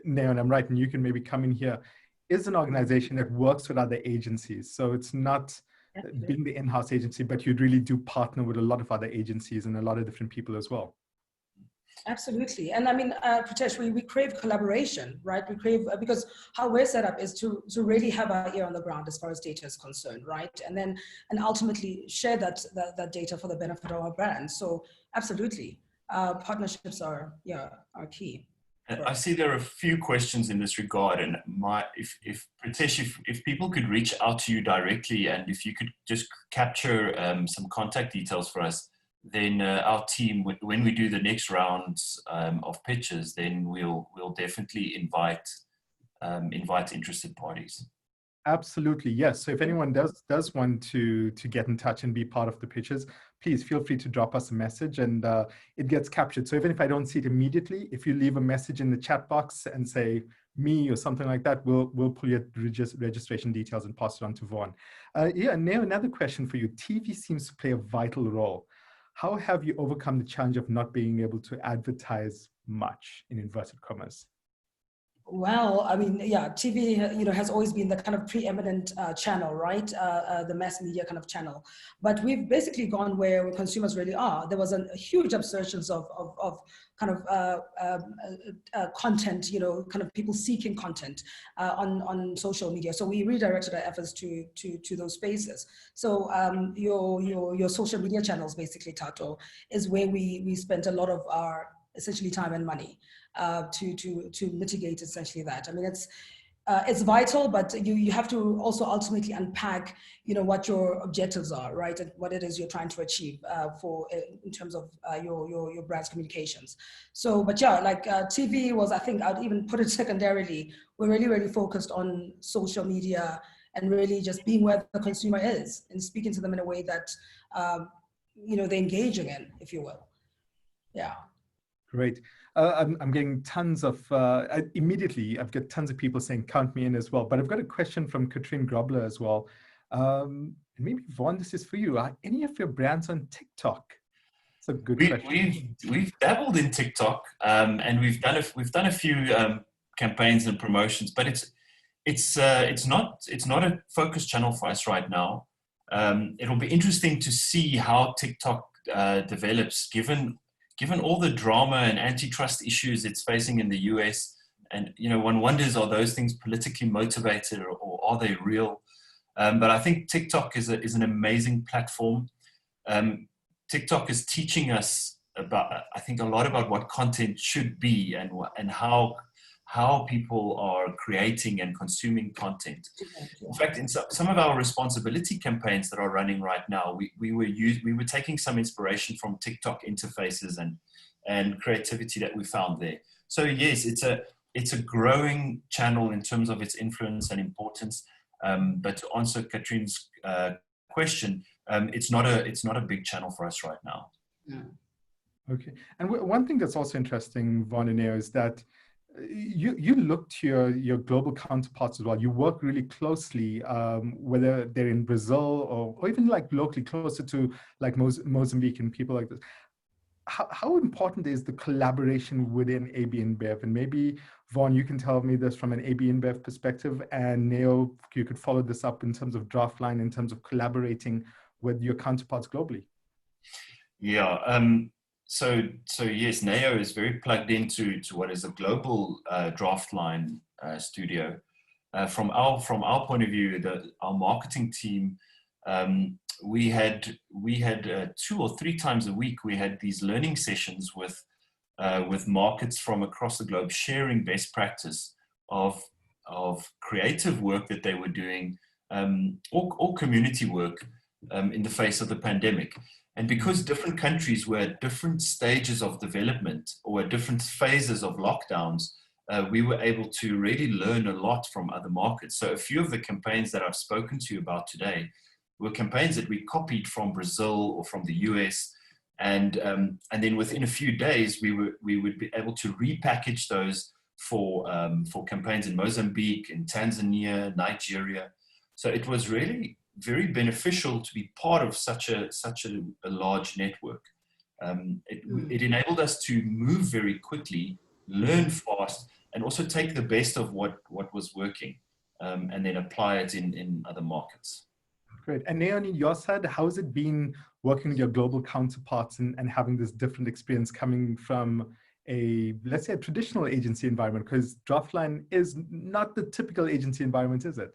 Neo, and I'm right, and you can maybe come in here, is an organization that works with other agencies. So it's not being the in-house agency, but you really do partner with a lot of other agencies and a lot of different people as well. Absolutely. And I mean, Preetesh, we crave collaboration, right? We crave, because how we're set up is to really have our ear on the ground as far as data is concerned, right? And ultimately share that data for the benefit of our brand. So absolutely, partnerships are key. I see there are a few questions in this regard, and if Preetesh, if people could reach out to you directly, and if you could just capture some contact details for us, then our team, when we do the next rounds of pitches, then we'll definitely invite interested parties. Absolutely, yes. So if anyone does want to get in touch and be part of the pitches, please feel free to drop us a message, and it gets captured. So even if I don't see it immediately, if you leave a message in the chat box and say me or something like that, we'll pull your registration details and pass it on to Vaughan. Yeah, Neo, another question for you. TV seems to play a vital role. How have you overcome the challenge of not being able to advertise much, in inverted commas? Well, I mean, yeah, TV, has always been the kind of preeminent channel, right? The mass media kind of channel. But we've basically gone where consumers really are. There was a huge upsurgence of kind of content, kind of people seeking content on social media. So we redirected our efforts to those spaces. So your social media channels, basically, Tato, is where we spent a lot of our essentially time and money to mitigate essentially that. I mean, it's vital, but you have to also ultimately unpack, what your objectives are, right, and what it is you're trying to achieve in terms of your brand's communications. So, but yeah, like TV was, I think I'd even put it secondarily. We're really focused on social media and really just being where the consumer is and speaking to them in a way that they're engaging in, if you will. Yeah. Great. I'm getting tons of, immediately, I've got tons of people saying, count me in as well. But I've got a question from Katrine Grobler as well. And maybe, Vaughan, this is for you. Are any of your brands on TikTok? It's a good question. We've dabbled in TikTok, and we've done a few campaigns and promotions, but it's not a focus channel for us right now. It'll be interesting to see how TikTok develops, given all the drama and antitrust issues it's facing in the US. And, one wonders, are those things politically motivated or are they real? But I think TikTok is an amazing platform. TikTok is teaching us I think a lot about what content should be and how people are creating and consuming content. In fact, in some of our responsibility campaigns that are running right now, we were taking some inspiration from TikTok interfaces and creativity that we found there. So yes, it's a growing channel in terms of its influence and importance. But to answer Katrine's question, it's not a big channel for us right now. Yeah. Okay, and one thing that's also interesting, Vaughan and Neo, is that you look to your global counterparts as well. You work really closely, whether they're in Brazil or even like locally closer to like Mozambique and people like this. How important is the collaboration within ABInBev? And maybe, Vaughan, you can tell me this from an ABInBev perspective, and Neo, you could follow this up in terms of Draftline, in terms of collaborating with your counterparts globally. Yeah. So yes, Neo is very plugged into what is a global Draftline studio. From our point of view, our marketing team, we had 2 or 3 times a week, we had these learning sessions with markets from across the globe, sharing best practice of creative work that they were doing, or community work in the face of the pandemic. And because different countries were at different stages of development or at different phases of lockdowns, we were able to really learn a lot from other markets. So a few of the campaigns that I've spoken to you about today were campaigns that we copied from Brazil or from the US. And then within a few days, we would be able to repackage those for campaigns in Mozambique, in Tanzania, Nigeria. So it was really very beneficial to be part of such a large network. It enabled us to move very quickly, learn fast, and also take the best of what was working, and then apply it in other markets. Great. And Neo, on your side, how has it been working with your global counterparts and having this different experience coming from let's say a traditional agency environment? Because Draftline is not the typical agency environment, is it?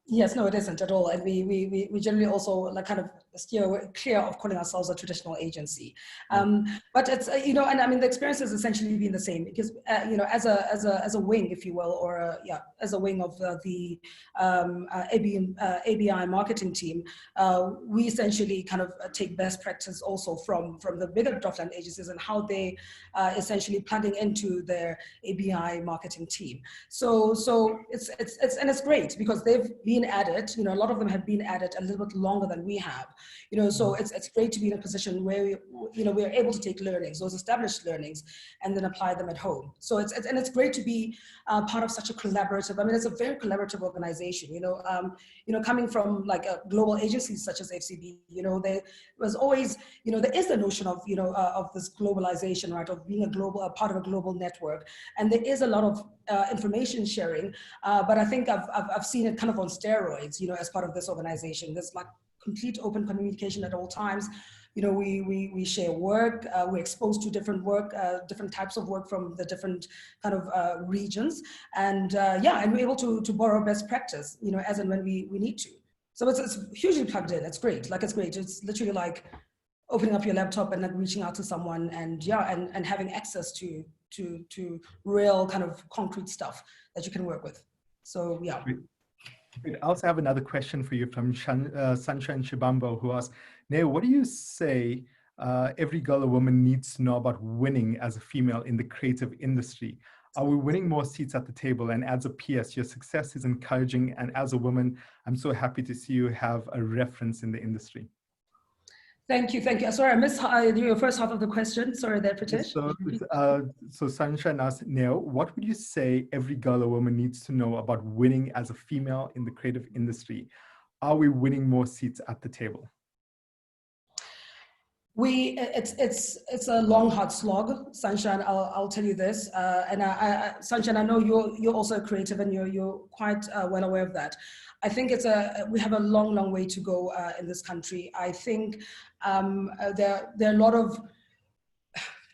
Yes, no, it isn't at all. And we generally also like kind of steer clear of calling ourselves a traditional agency. But it's, and I mean, the experience has essentially been the same because, as a wing, if you will, or as a wing of the ABI marketing team, we essentially kind of take best practice also from the bigger Draftline agencies and how they essentially plugging into their ABI marketing team. So it's great because they've been been at it, a lot of them have been at it a little bit longer than we have, so it's great to be in a position where we're able to take learnings, those established learnings, and then apply them at home. So it's great to be part of such a collaborative, it's a very collaborative organization, coming from like a global agencies such as FCB, there was always, there is the notion of, of this globalization, right, of being a part of a global network. And there is a lot of information sharing, but I think I've seen it kind of on steroids, as part of this organization. There's like complete open communication at all times. We share work, we're exposed to different work, different types of work from the different kind of regions. And and we're able to borrow best practice, as and when we need to. So it's hugely plugged in. It's great. It's great. It's literally like opening up your laptop and like reaching out to someone and and having access to real kind of concrete stuff that you can work with. So yeah. I also have another question for you from Sunshine Shibambo, who asks, Neo, what do you say every girl or woman needs to know about winning as a female in the creative industry? Are we winning more seats at the table? And as a PS, your success is encouraging. And as a woman, I'm so happy to see you have a reference in the industry. Thank you. Sorry, I missed your first half of the question. Sorry there, Preetesh. So Sunshine asked, Neo, what would you say every girl or woman needs to know about winning as a female in the creative industry? Are we winning more seats at the table? It's a long, hard slog, Sunshine. I'll tell you this, and Sunshine, I know you're also creative and you're quite well aware of that. I think we have a long way to go in this country. I think there are a lot of,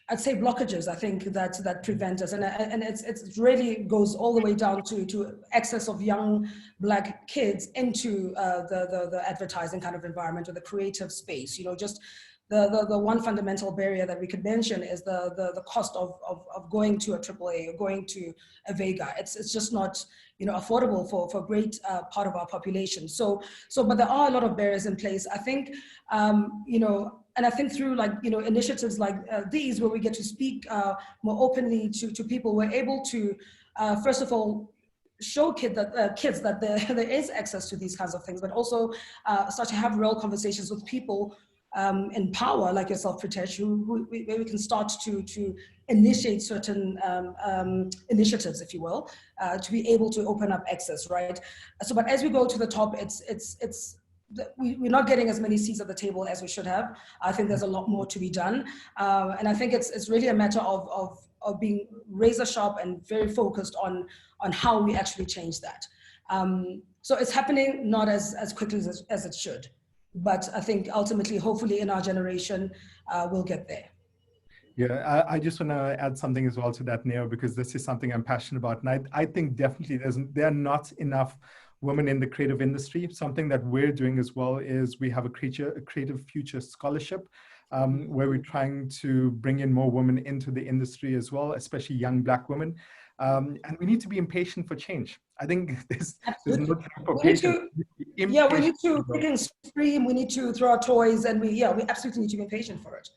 I'd say, blockages, I think, that prevent us. And it really goes all the way down to access of young Black kids into the advertising kind of environment or the creative space. Just the one fundamental barrier that we could mention is the cost of going to a AAA or going to a Vega. It's just not affordable for a great part of our population. But there are a lot of barriers in place. I think and I think through initiatives like these, where we get to speak more openly to people, we're able to first of all show kids that there is access to these kinds of things, but also start to have real conversations with people in power, like yourself, Preetesh, where we can start to initiate certain initiatives, if you will, to be able to open up access, right? So, but as we go to the top, we're not getting as many seats at the table as we should have. I think there's a lot more to be done, and I think it's really a matter of being razor sharp and very focused on how we actually change that. So it's happening not as quickly as it should. But I think ultimately, hopefully in our generation, we'll get there. Yeah, I just want to add something as well to that, Neo, because this is something I'm passionate about. And I think definitely there are not enough women in the creative industry. Something that we're doing as well is we have a Creative Future Scholarship, where we're trying to bring in more women into the industry as well, especially young Black women. And we need to be impatient for change. I think there's no time for patience. We need to pick and scream. We need to throw our toys, and we absolutely need to be patient for it.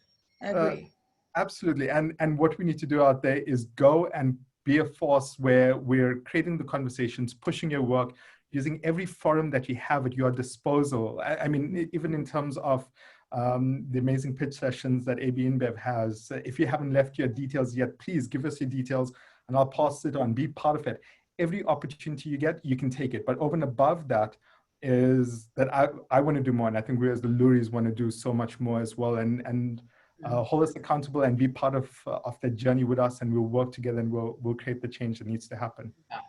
I agree. Absolutely. And what we need to do out there is go and be a force where we're creating the conversations, pushing your work, using every forum that you have at your disposal. I mean, even in terms of the amazing pitch sessions that ABInBev has. If you haven't left your details yet, please give us your details and I'll pass it on. Be part of it. Every opportunity you get, you can take it. But over and above that is that I want to do more. And I think we as the Loeries want to do so much more as well, and hold us accountable and be part of that journey with us, and we'll work together and we'll create the change that needs to happen. Yeah.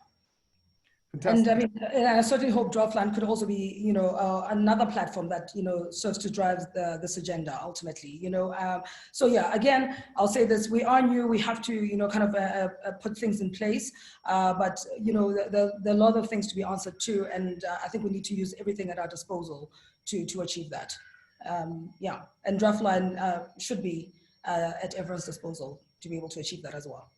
Fantastic. And I mean, I certainly hope Draftline could also be, another platform that, serves to drive this agenda ultimately, So yeah, again, I'll say this, we are new, we have to, kind of put things in place, but, there are a lot of things to be answered too. And I think we need to use everything at our disposal to achieve that. Yeah, and Draftline should be at everyone's disposal to be able to achieve that as well.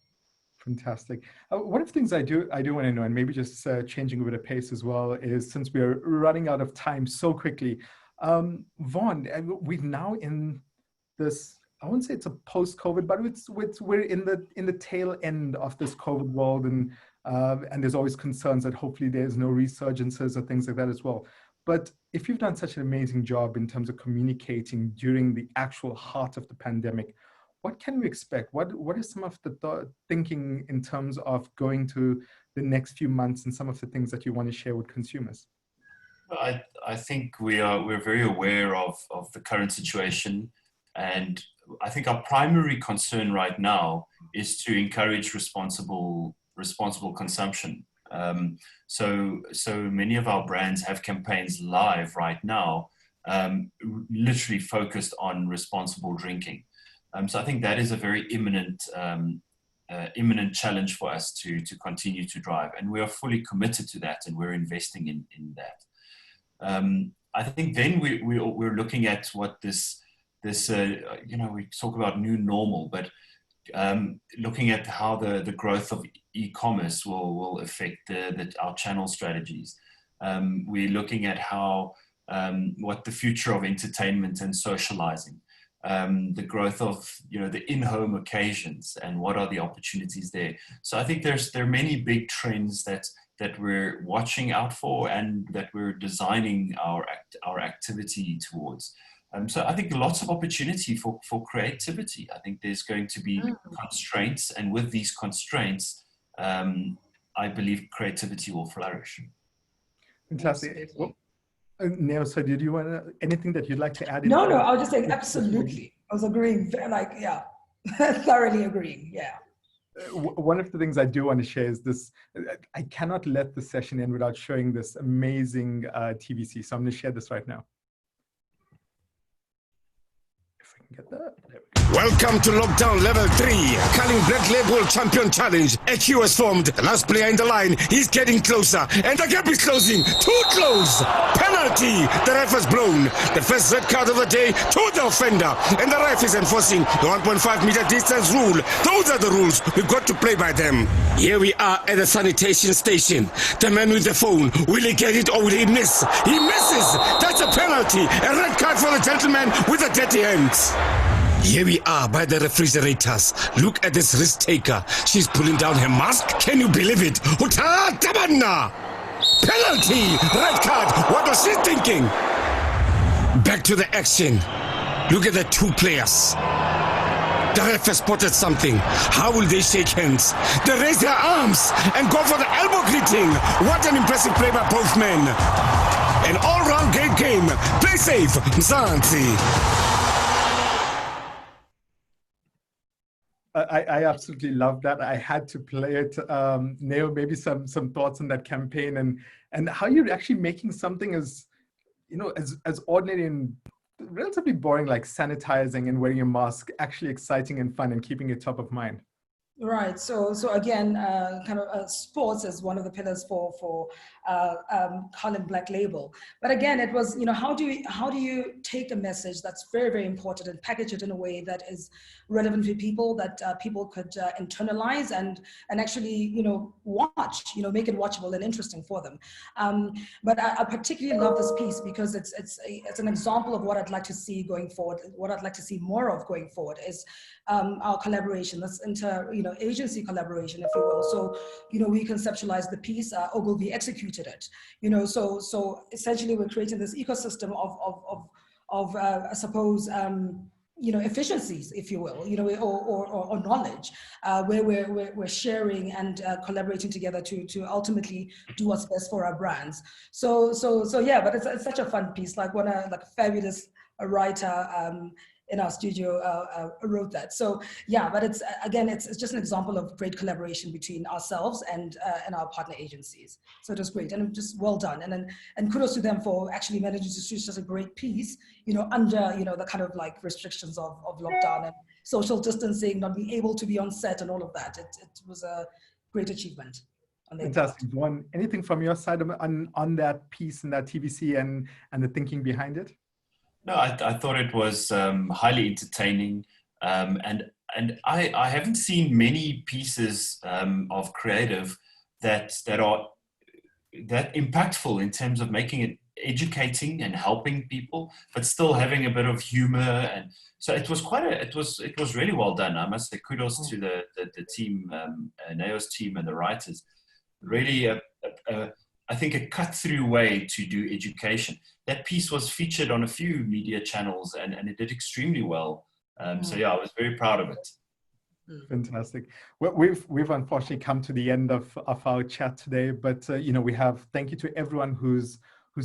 Fantastic. One of the things I do want to know, and maybe just changing a bit of pace as well, is since we're running out of time so quickly, Vaughan, we're now in this, I wouldn't say it's a post-COVID, but we're in the tail end of this COVID world, and and there's always concerns that hopefully there's no resurgences or things like that as well. But if you've done such an amazing job in terms of communicating during the actual heart of the pandemic, what can we expect? What is some of the thinking in terms of going to the next few months and some of the things that you want to share with consumers? I think we're very aware of the current situation, and I think our primary concern right now is to encourage responsible consumption. So many of our brands have campaigns live right now, literally focused on responsible drinking. So I think that is a very imminent challenge for us to continue to drive, and we are fully committed to that, and we're investing in that. I think then we're looking at what this we talk about new normal, but looking at how the growth of e-commerce will affect our channel strategies. We're looking at how what the future of entertainment and socializing, the growth of the in-home occasions, and what are the opportunities there. So I think there are many big trends that we're watching out for and that we're designing our activity towards. So I think lots of opportunity for creativity. I think there's going to be constraints, and with these constraints, I believe creativity will flourish. Fantastic. Well, Neo, so did you want anything that you'd like to add? No, I was just saying absolutely. I was agreeing, thoroughly agreeing. Yeah. One of the things I do want to share is this. I cannot let the session end without showing this amazing TVC. So I'm going to share this right now. If I can get that. There we go. Welcome to Lockdown Level 3, Culling Black Label Champion Challenge. A queue has formed. The last player in the line, he's getting closer. And the gap is closing. Too close. Penalty. The ref has blown. The first red card of the day to the offender. And the ref is enforcing the 1.5 meter distance rule. Those are the rules. We've got to play by them. Here we are at the sanitation station. The man with the phone. Will he get it or will he miss? He misses. That's a penalty. A red card for the gentleman with the dirty hands. Here we are by the refrigerators. Look at this risk taker. She's pulling down her mask. Can you believe it? Tabanna! Penalty! Red card! What was she thinking? Back to the action. Look at the two players. The ref has spotted something. How will they shake hands? They raise their arms and go for the elbow greeting. What an impressive play by both men. An all-round great game. Play safe, Mzansi. I absolutely love that. I had to play it. Neo, maybe some thoughts on that campaign and how you're actually making something as ordinary and relatively boring, like sanitizing and wearing a mask, actually exciting and fun and keeping it top of mind. Right. So again, sports is one of the pillars for Culling Black Label. But again, it was how do you take a message that's very, very important and package it in a way that is relevant for people, that people could internalize and actually watch, make it watchable and interesting for them. But I particularly love this piece because it's an example of what I'd like to see going forward. What I'd like to see more of going forward is our collaboration. That's agency collaboration, if you will. So, we conceptualized the piece, Ogilvy executed it. So essentially we're creating this ecosystem of I suppose, efficiencies, if you will, or knowledge, where we're sharing and collaborating together to ultimately do what's best for our brands. So yeah, but it's such a fun piece. Like a fabulous writer in our studio wrote that. So yeah, but it's just an example of great collaboration between ourselves and our partner agencies. So it was great and just well done. And kudos to them for actually managing to do such a great piece, under the kind of like restrictions of lockdown and social distancing, not being able to be on set and all of that. It was a great achievement. Fantastic. Vaughan, anything from your side on that piece and that TVC and the thinking behind it? No, I thought it was highly entertaining, and I haven't seen many pieces of creative that are that impactful in terms of making it educating and helping people, but still having a bit of humor. And so it was it was really well done. I must say kudos to the team, Neo's team and the writers. really I think a cut-through way to do education. That piece was featured on a few media channels and it did extremely well. So yeah, I was very proud of it. Fantastic. Well, we've unfortunately come to the end of our chat today, but thank you to everyone who's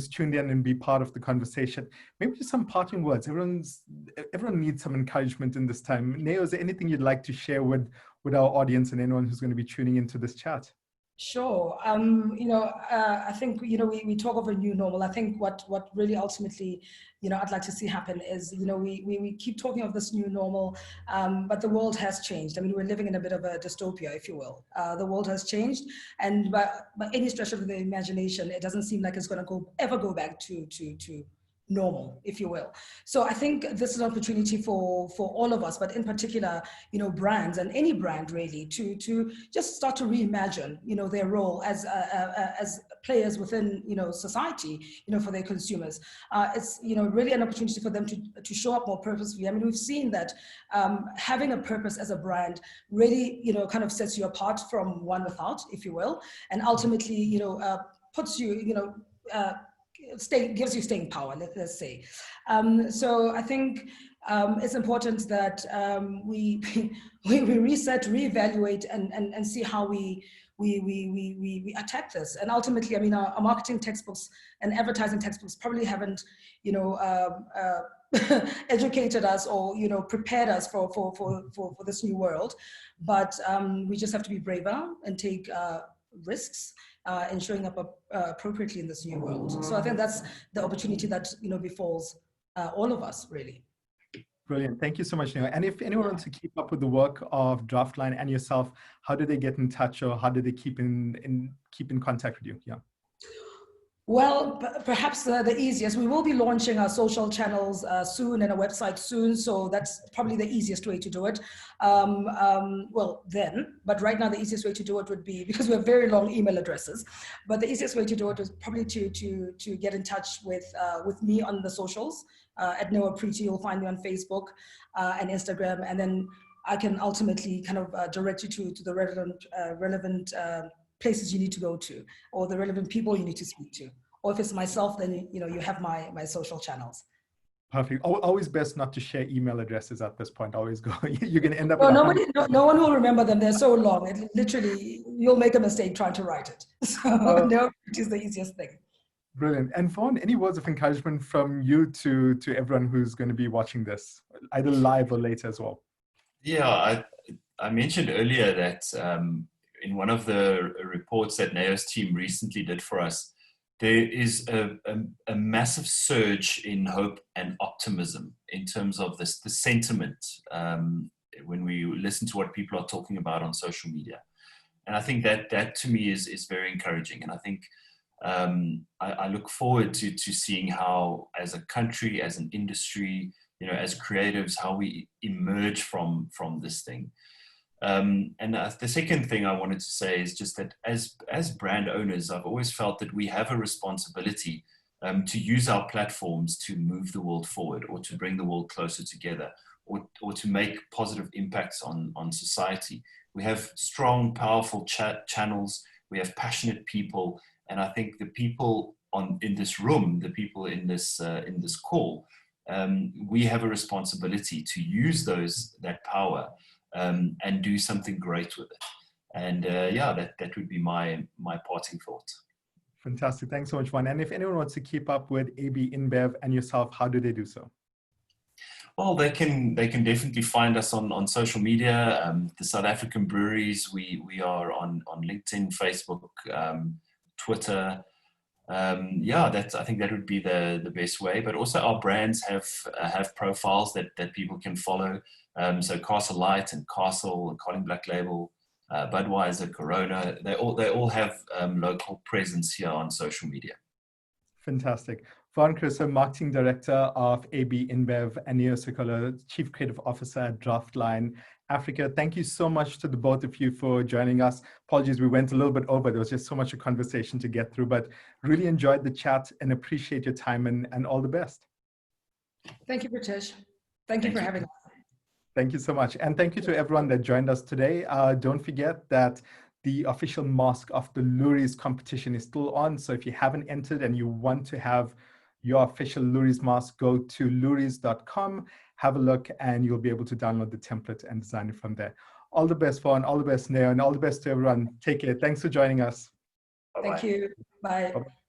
tuned in and be part of the conversation. Maybe just some parting words. Everyone needs some encouragement in this time. Neo, is there anything you'd like to share with our audience and anyone who's going to be tuning into this chat? Sure. I think, we talk of a new normal. I think what really ultimately, I'd like to see happen is, we keep talking of this new normal, but the world has changed. I mean, we're living in a bit of a dystopia, if you will. The world has changed, and by any stretch of the imagination, it doesn't seem like it's going to ever go back to normal, if you will. So I think this is an opportunity for all of us, but in particular, brands and any brand really to just start to reimagine, their role as players within, society, for their consumers. It's, really an opportunity for them to show up more purposefully. I mean, we've seen that having a purpose as a brand really, kind of sets you apart from one without, if you will, and ultimately, puts you, gives you staying power, let's say. So I think it's important that we reset, reevaluate, and see how we attack this. And ultimately, I mean, our marketing textbooks and advertising textbooks probably haven't, educated us or prepared us for this new world. But we just have to be braver and take risks in showing up appropriately in this new world. So I think that's the opportunity that befalls all of us, really. Brilliant. Thank you so much, Neo. And if anyone wants to keep up with the work of Draftline and yourself, how do they get in touch, or how do they keep in contact with you? Yeah. Well, perhaps the easiest, we will be launching our social channels soon and a website soon. So that's probably the easiest way to do it. But right now the easiest way to do it would be, because we have very long email addresses, but the easiest way to do it is probably to get in touch with me on the socials. At Noah Preety, you'll find me on Facebook and Instagram. And then I can ultimately kind of direct you to the relevant places you need to go to, or the relevant people you need to speak to. Or if it's myself, then you have my social channels. Perfect. Always best not to share email addresses at this point. Always go. You're going to end up. No one will remember them. They're so long. It literally, you'll make a mistake trying to write it. So no, it is the easiest thing. Brilliant. And Vaughan, any words of encouragement from you to everyone who's going to be watching this, either live or later as well? Yeah, I mentioned earlier that in one of the reports that Neo's team recently did for us, there is a massive surge in hope and optimism in terms of the sentiment when we listen to what people are talking about on social media. And I think that to me is very encouraging. And I think I look forward to seeing how, as a country, as an industry, as creatives, how we emerge from this thing. And the second thing I wanted to say is just that as brand owners, I've always felt that we have a responsibility to use our platforms to move the world forward, or to bring the world closer together, or to make positive impacts on society. We have strong, powerful channels. We have passionate people. And I think the people in this room, the people in this call, we have a responsibility to use that power and do something great with it. And that would be my parting thought. Fantastic. Thanks so much, Vaughan. And if anyone wants to keep up with ABInBev and yourself, how do they do so? Well, they can definitely find us on social media. The South African breweries, we are on LinkedIn, Facebook, Twitter. I think that would be the best way. But also our brands have profiles that people can follow. So Castle Light and Castle, Colin Black Label, Budweiser, Corona, they all have local presence here on social media. Fantastic. Vaughan Croeser, Marketing Director of ABInBev and Neo Segola, Chief Creative Officer at Draftline Africa. Thank you so much to the both of you for joining us. Apologies, we went a little bit over. There was just so much a conversation to get through, but really enjoyed the chat and appreciate your time and all the best. Thank you, Preetesh. Thank you for having us. Thank you so much. And thank you to everyone that joined us today. Don't forget that the official mask of the Loeries competition is still on. So if you haven't entered and you want to have your official Loeries mask, go to loeries.com, have a look, and you'll be able to download the template and design it from there. All the best, Vaughan, all the best, Neo, and all the best to everyone. Take care. Thanks for joining us. Thank you. Bye. Bye-bye.